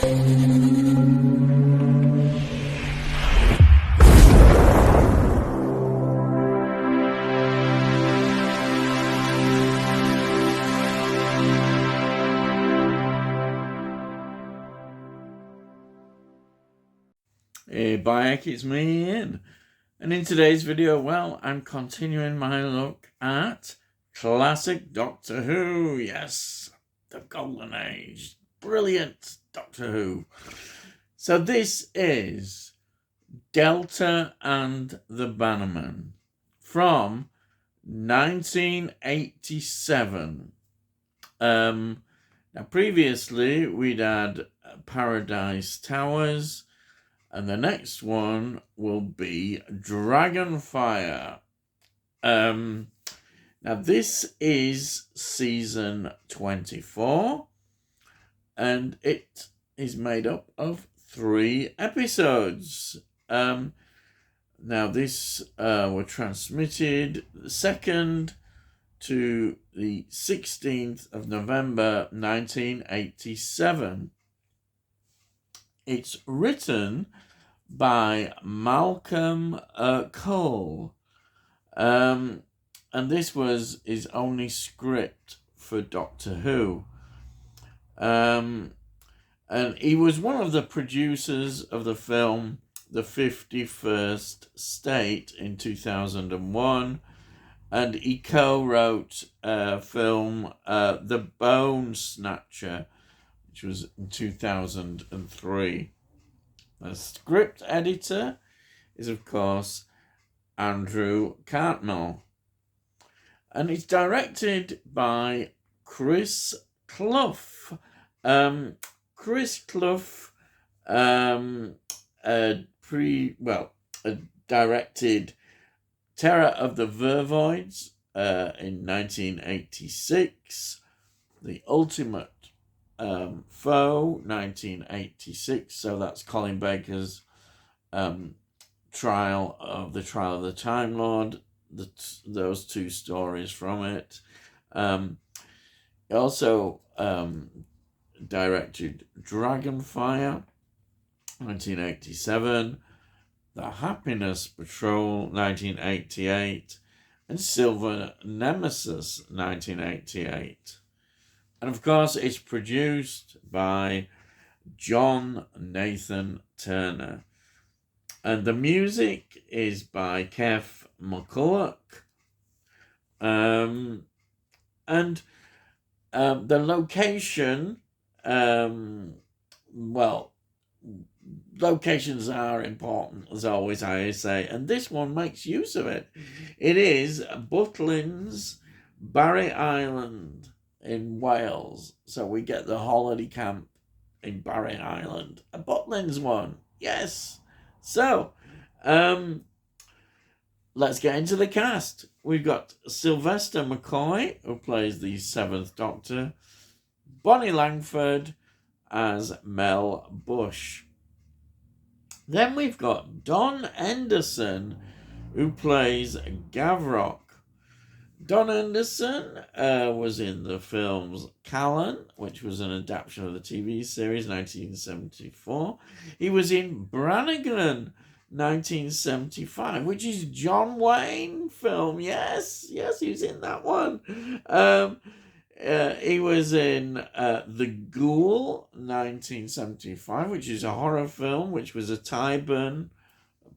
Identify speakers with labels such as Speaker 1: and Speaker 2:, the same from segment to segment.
Speaker 1: Hey Bayek, it's me Ian. And in today's video, well, I'm continuing my look at classic Doctor Who. Yes, the Golden Age. Brilliant Doctor Who. So this is Delta and the Bannermen from 1987. Now previously we'd had Paradise Towers, and the next one will be Dragonfire. Now this is season 24, and it is made up of 3 episodes. Now this were transmitted the 2nd to the 16th of November 1987. It's written by Malcolm Cole, and this was his only script for Doctor Who. And he was one of the producers of the film The 51st State in 2001, and he co-wrote a film The Bone Snatcher, which was in 2003. The script editor is, of course, Andrew Cartmel. And it's directed by Chris Clough. Chris Clough directed Terror of the Vervoids in 1986, The Ultimate Foe, 1986. So that's Colin Baker's trial of the Time Lord. Those 2 stories from it. He also directed Dragonfire, 1987, The Happiness Patrol, 1988, and Silver Nemesis, 1988. And of course, it's produced by John Nathan Turner. And the music is by Kev McCulloch. And the location, locations are important, as always I say, and this one makes use of it. It is Butlins, Barry Island in Wales. So we get the holiday camp in Barry Island. A Butlins one, yes. So, let's get into the cast. We've got Sylvester McCoy, who plays the 7th Doctor, Bonnie Langford as Mel Bush. Then we've got Don Henderson, who plays Gavrock. Don Henderson was in the films Callan, which was an adaptation of the TV series 1974. He was in Brannigan 1975, which is John Wayne film. Yes, he was in that one. He was in The Ghoul 1975, which is a horror film, which was a Tyburn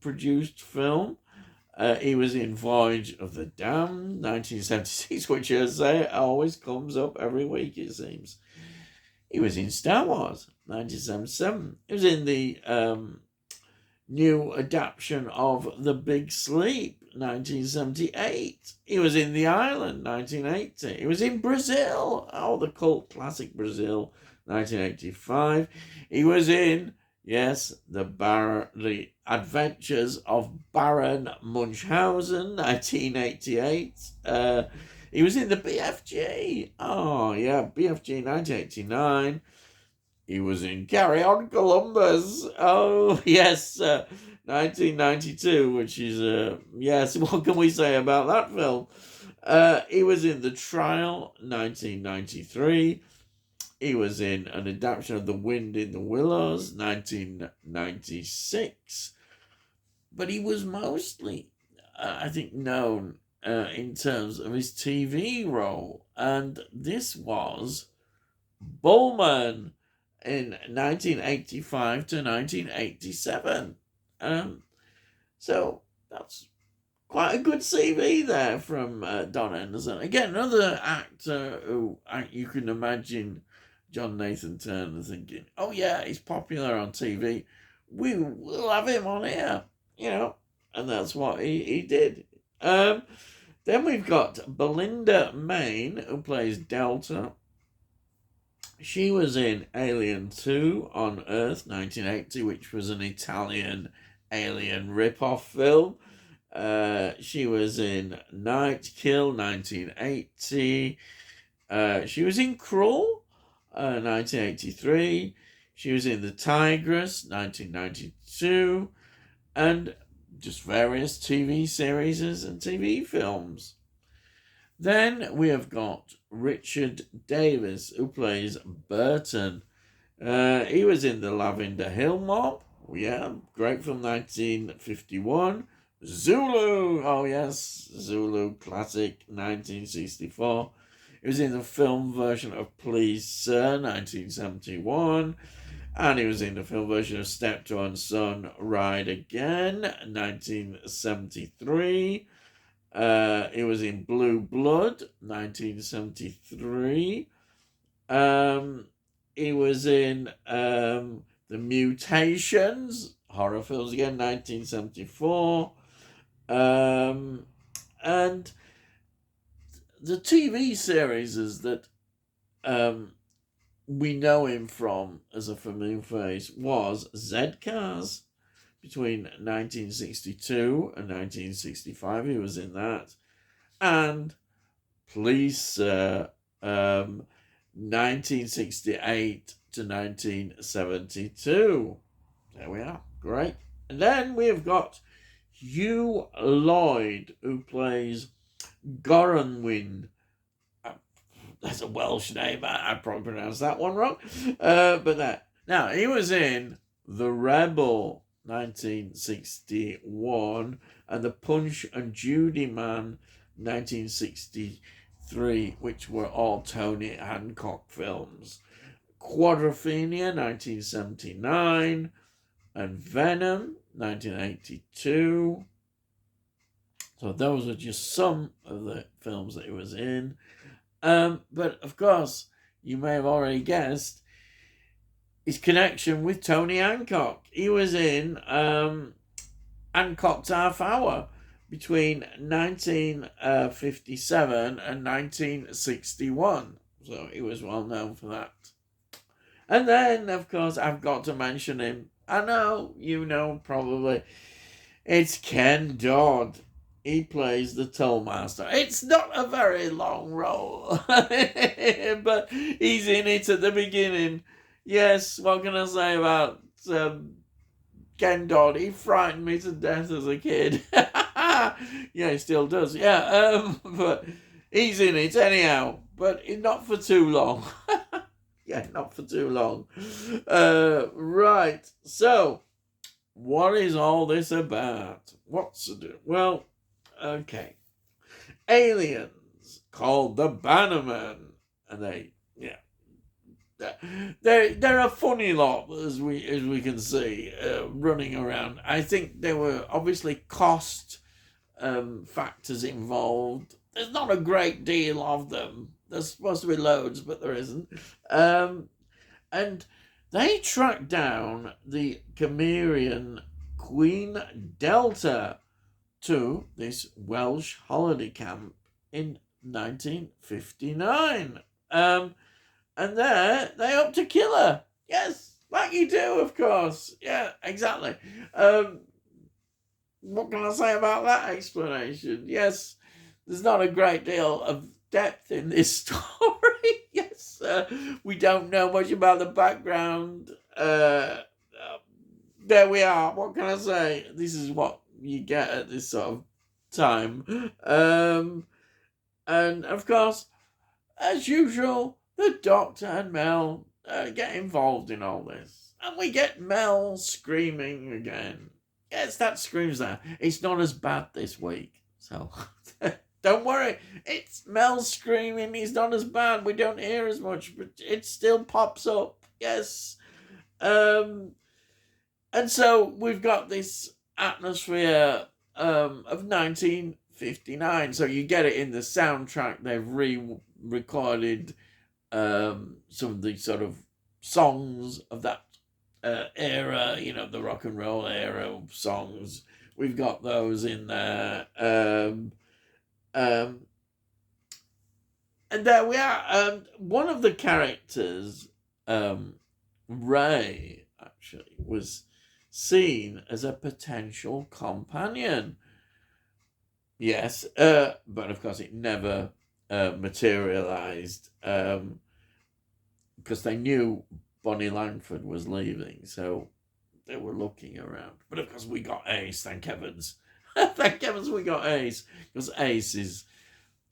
Speaker 1: produced film. He was in Voyage of the Damned, 1976, which I say always comes up every week, it seems. He was in Star Wars, 1977. He was in the new adaptation of The Big Sleep, 1978. He was in The Island, 1980. He was in Brazil, the cult classic Brazil, 1985. He was in, yes, The Adventures of Baron Munchausen, 1988. He was in the BFG. BFG 1989. He was in Carry On Columbus. 1992, which is, yes, what can we say about that film? He was in The Trial, 1993. He was in an adaptation of The Wind in the Willows, 1996. But he was mostly, I think, known in terms of his TV role. And this was Bullman in 1985 to 1987. So that's quite a good CV there from Don Henderson. Again, another actor who you can imagine John Nathan Turner thinking, oh yeah, he's popular on TV. We'll have him on here, and that's what he did. Then we've got Belinda Main, who plays Delta. She was in Alien 2 on Earth, 1980, which was an Italian alien rip-off film. She was in Night Kill, 1980. She was in Crawl, 1983. She was in The Tigress, 1992. And just various TV series and TV films. Then we have got Richard Davis, who plays Burton. He was in The Lavender Hill Mob. Yeah, great film, 1951. Zulu, oh yes, Zulu classic, 1964. He was in the film version of Please Sir, 1971. And he was in the film version of Steptoe and Son, Ride Again, 1973. He was in Blue Blood, 1973. He was in The Mutations, horror films again, 1974. And the TV series is that we know him from as a familiar face was Z-Cars. Between 1962 and 1965, he was in that. And Please Sir, 1968 to 1972. There we are. Great. And then we have got Hugh Lloyd, who plays Goronwyn. That's a Welsh name. I probably pronounced that one wrong. But that. Now, he was in The Rebel, 1961, and The Punch and Judy Man, 1963, which were all Tony Hancock films. Quadrophenia, 1979, and Venom, 1982. So those are just some of the films that he was in. But of course, you may have already guessed his connection with Tony Hancock. He was in Hancock's Half Hour between 1957 and 1961. So he was well known for that. And then, of course, I've got to mention him. I know, you know probably. It's Ken Dodd. He plays the Tollmaster. It's not a very long role, but he's in it at the beginning. Yes, what can I say about Ken Dodd? He frightened me to death as a kid. Yeah, he still does. Yeah, but he's in it anyhow, but not for too long. Yeah, not for too long. Right, so what is all this about? What's to do? Well, okay. Aliens called the Bannermen, and they're a funny lot, as we can see, running around. I think there were obviously cost factors involved. There's not a great deal of them. There's supposed to be loads, but there isn't. And they tracked down the Cimmerian Queen Delta to this Welsh holiday camp in 1959. And there they hope to kill her. Yes, like you do, of course. Yeah, exactly. What can I say about that explanation? Yes, there's not a great deal of depth in this story. Yes, we don't know much about the background. There we are. What can I say? This is what you get at this sort of time. And of course, as usual, the Doctor and Mel get involved in all this. And we get Mel screaming again. Yes, that screams there. It's not as bad this week. So don't worry. It's Mel screaming. He's not as bad. We don't hear as much, but it still pops up. Yes. And so we've got this atmosphere of 1959. So you get it in the soundtrack. They've re-recorded some of the sort of songs of that era, the rock and roll era songs. We've got those in there. And there we are. One of the characters, Ray, actually, was seen as a potential companion. Yes, but of course it never materialized because they knew Bonnie Langford was leaving, so they were looking around. But of course we got Ace, thank heavens. Thank heavens we got Ace, because Ace is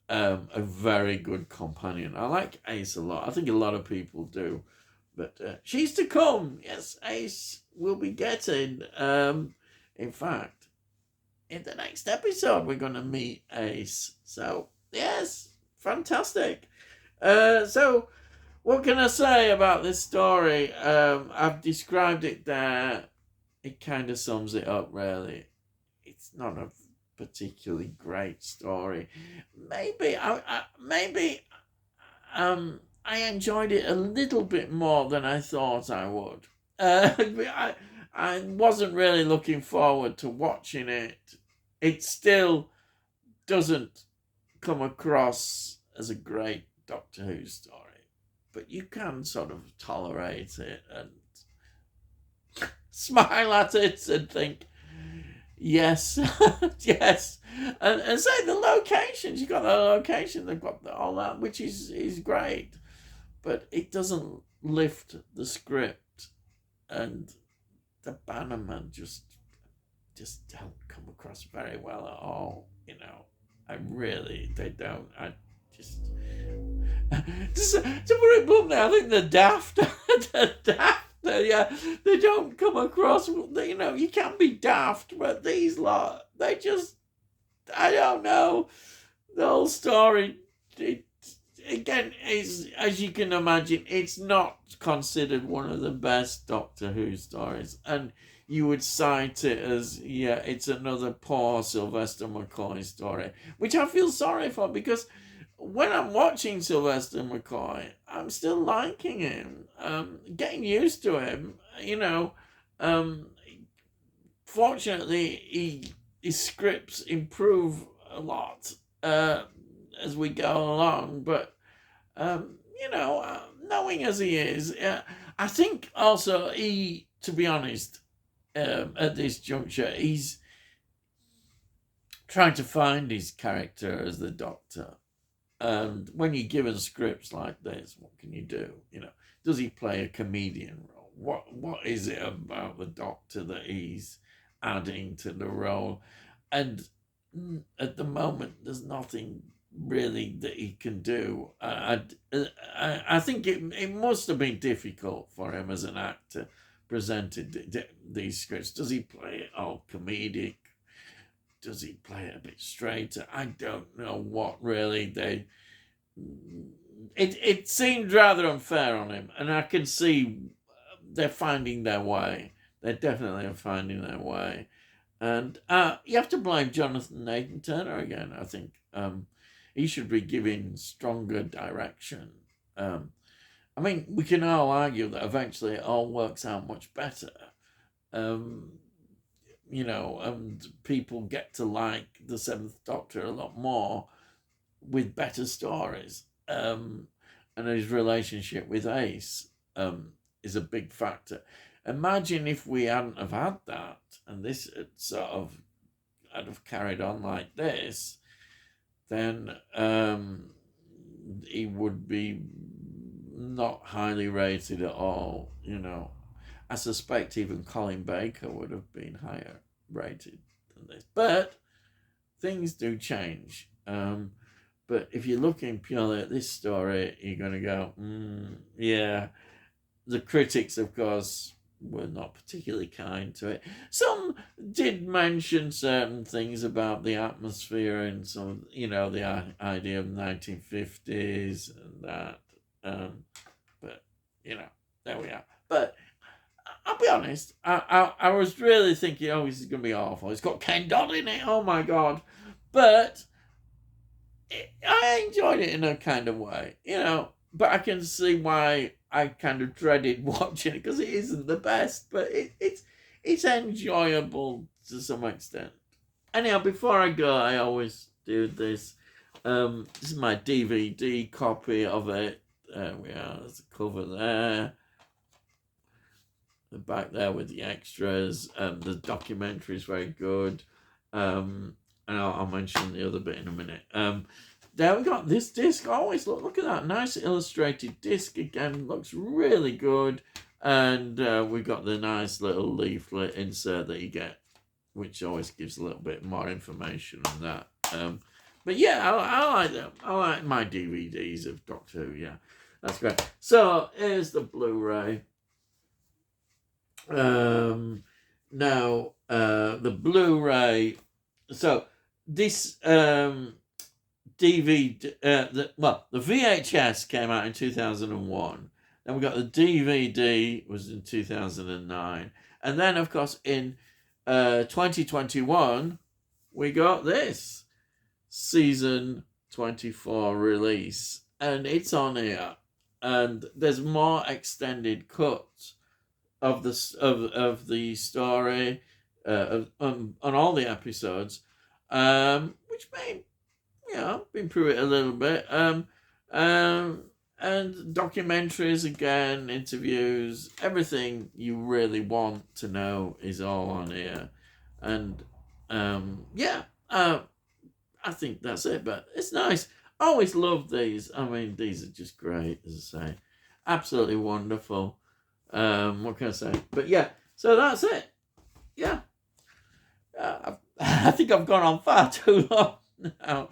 Speaker 1: a very good companion. I like Ace a lot. I think a lot of people do. But she's to come. Yes, Ace will be getting. In fact, in the next episode, we're going to meet Ace. So, yes, fantastic. So, what can I say about this story? I've described it there. It kind of sums it up, really. It's not a particularly great story. Maybe I enjoyed it a little bit more than I thought I would. I wasn't really looking forward to watching it. It still doesn't come across as a great Doctor Who story, but you can sort of tolerate it and smile at it and think, yes, yes. And say the locations, you got the location, they've got all that, which is great. But it doesn't lift the script, and the Bannermen just don't come across very well at all. They don't. I just to put it bluntly, I think they're daft. They're daft. They don't come across. You can be daft, but these lot, they just, I don't know. The whole story, again, is, as you can imagine, it's not considered one of the best Doctor Who stories, and you would cite it as, it's another poor Sylvester McCoy story, which I feel sorry for, because when I'm watching Sylvester McCoy, I'm still liking him, getting used to him. Fortunately, his scripts improve a lot as we go along, but knowing as he is, I think also to be honest, at this juncture, he's trying to find his character as the Doctor. And when you're given scripts like this, what can you do? Does he play a comedian role? What is it about the Doctor that he's adding to the role? And at the moment, there's nothing really that he can do. I think it must have been difficult for him as an actor presented these scripts. Does he play it all comedic? Does he play it a bit straighter? I don't know what really it seemed rather unfair on him, and I can see they're finding their way. They definitely are finding their way. And you have to blame Jonathan Nathan Turner again. I think he should be given stronger direction. We can all argue that eventually it all works out much better. And people get to like the Seventh Doctor a lot more with better stories. And his relationship with Ace is a big factor. Imagine if we hadn't have had that, and this had have carried on like this, then he would be not highly rated at all. I suspect even Colin Baker would have been higher rated than this. But things do change. But if you're looking purely at this story, you're going to go, yeah. The critics, of course, were not particularly kind to it. Some did mention certain things about the atmosphere and some, the idea of 1950s and that. But, there we are. But I'll be honest, I was really thinking, oh, this is going to be awful. It's got Ken Dodd in it, oh my God. But I enjoyed it in a kind of way, but I can see why I kind of dreaded watching it because it isn't the best, but it's enjoyable to some extent. Anyhow, before I go, I always do this. This is my DVD copy of it. There we are. There's a cover there. The back there with the extras. The documentary is very good. And I'll mention the other bit in a minute. There we got this disc. Always look at that nice illustrated disc again. Looks really good. And we've got the nice little leaflet insert that you get, which always gives a little bit more information on that. But yeah, I like them. I like my DVDs of Doctor Who. Yeah, that's great. So here's the Blu-ray. Now the Blu-ray. So this DVD, the VHS came out in 2001. Then we got the DVD was in 2009, and then of course in 2021 we got this season 24 release, and it's on here, and there's more extended cuts of the story on all the episodes, which may improve it a little bit. And documentaries again, interviews, everything you really want to know is all on here. And I think that's it. But it's nice. I always love these. I mean, these are just great, as I say, absolutely wonderful. What can I say? But yeah, so that's it. Yeah, I think I've gone on far too long now.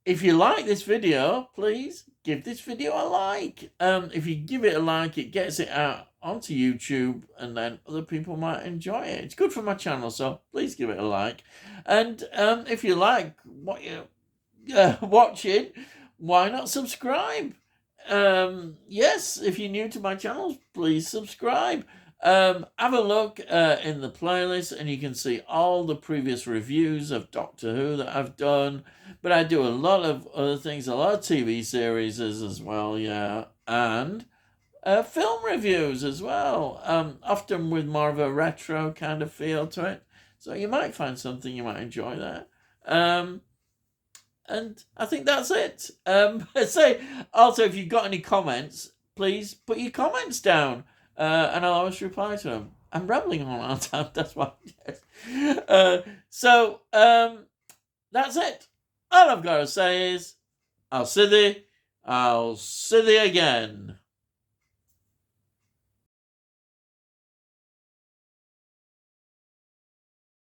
Speaker 1: If you like this video, please give this video a like. If you give it a like, it gets it out onto YouTube, and then other people might enjoy it. It's good for my channel, so please give it a like. And if you like what you're watching, why not subscribe? Yes, if you're new to my channel, please subscribe. Have a look in the playlist, and you can see all the previous reviews of Doctor Who that I've done. But I do a lot of other things, a lot of TV series as well, yeah, and film reviews as well, often with more of a retro kind of feel to it. So you might find something you might enjoy there. And I think that's it. Also, if you've got any comments, please put your comments down, and I'll always reply to them. I'm rambling on, aren't I? That's why. That's it. All I've got to say is, I'll see thee again.